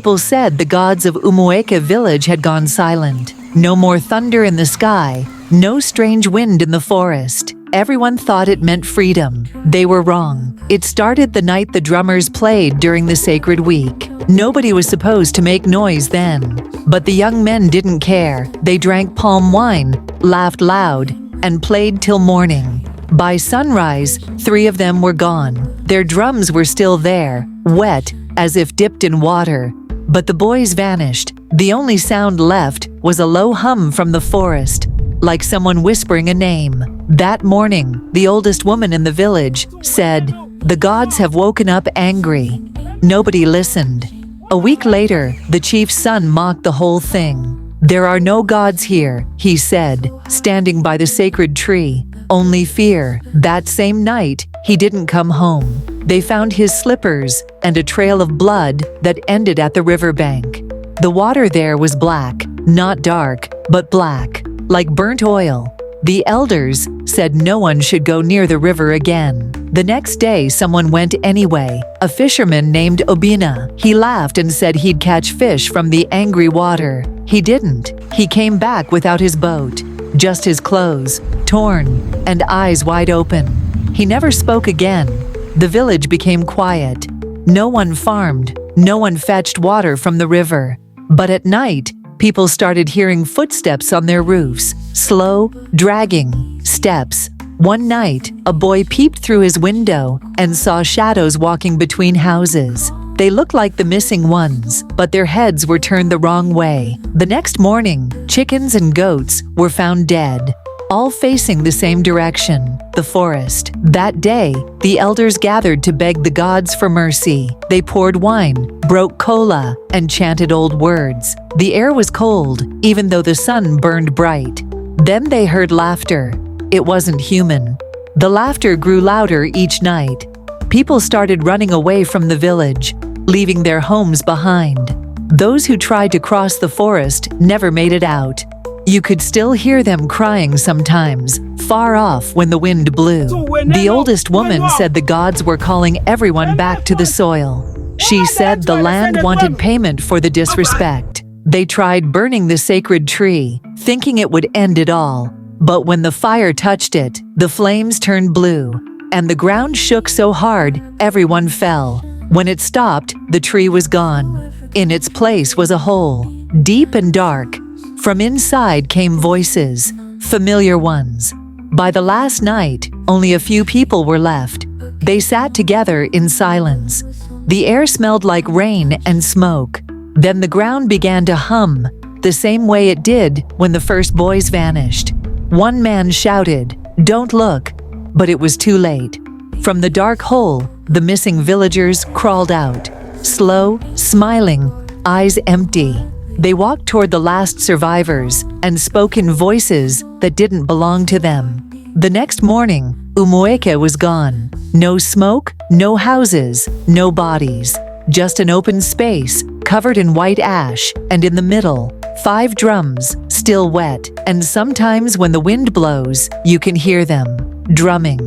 People said the gods of Umueke village had gone silent. No more thunder in the sky, no strange wind in the forest. Everyone thought it meant freedom. They were wrong. It started the night the drummers played during the sacred week. Nobody was supposed to make noise then. But the young men didn't care. They drank palm wine, laughed loud, and played till morning. By sunrise, 3 of them were gone. Their drums were still there, wet, as if dipped in water. But the boys vanished. The only sound left was a low hum from the forest, like someone whispering a name. That morning, the oldest woman in the village said, "The gods have woken up angry." Nobody listened. A week later, the chief's son mocked the whole thing. "There are no gods here," he said, standing by the sacred tree. "Only fear." That same night, he didn't come home. They found his slippers and a trail of blood that ended at the riverbank. The water there was black, not dark, but black, like burnt oil. The elders said no one should go near the river again. The next day, someone went anyway, a fisherman named Obina. He laughed and said he'd catch fish from the angry water. He didn't. He came back without his boat, just his clothes, torn, and eyes wide open. He never spoke again. The village became quiet. No one farmed, no one fetched water from the river. But at night, people started hearing footsteps on their roofs, slow, dragging steps. One night, a boy peeped through his window and saw shadows walking between houses. They looked like the missing ones, but their heads were turned the wrong way. The next morning, chickens and goats were found dead, all facing the same direction, the forest. That day, the elders gathered to beg the gods for mercy. They poured wine, broke kola, and chanted old words. The air was cold, even though the sun burned bright. Then they heard laughter. It wasn't human. The laughter grew louder each night. People started running away from the village, leaving their homes behind. Those who tried to cross the forest never made it out. You could still hear them crying sometimes, far off when the wind blew. The oldest woman said the gods were calling everyone back to the soil. She said the land wanted payment for the disrespect. They tried burning the sacred tree, thinking it would end it all. But when the fire touched it, the flames turned blue, and the ground shook so hard, everyone fell. When it stopped, the tree was gone. In its place was a hole, deep and dark. From inside came voices, familiar ones. By the last night, only a few people were left. They sat together in silence. The air smelled like rain and smoke. Then the ground began to hum, the same way it did when the first boys vanished. One man shouted, "Don't look," but it was too late. From the dark hole, the missing villagers crawled out, slow, smiling, eyes empty. They walked toward the last survivors and spoke in voices that didn't belong to them. The next morning, Umueke was gone. No smoke, no houses, no bodies. Just an open space, covered in white ash, and in the middle, 5 drums, still wet. And sometimes when the wind blows, you can hear them, drumming.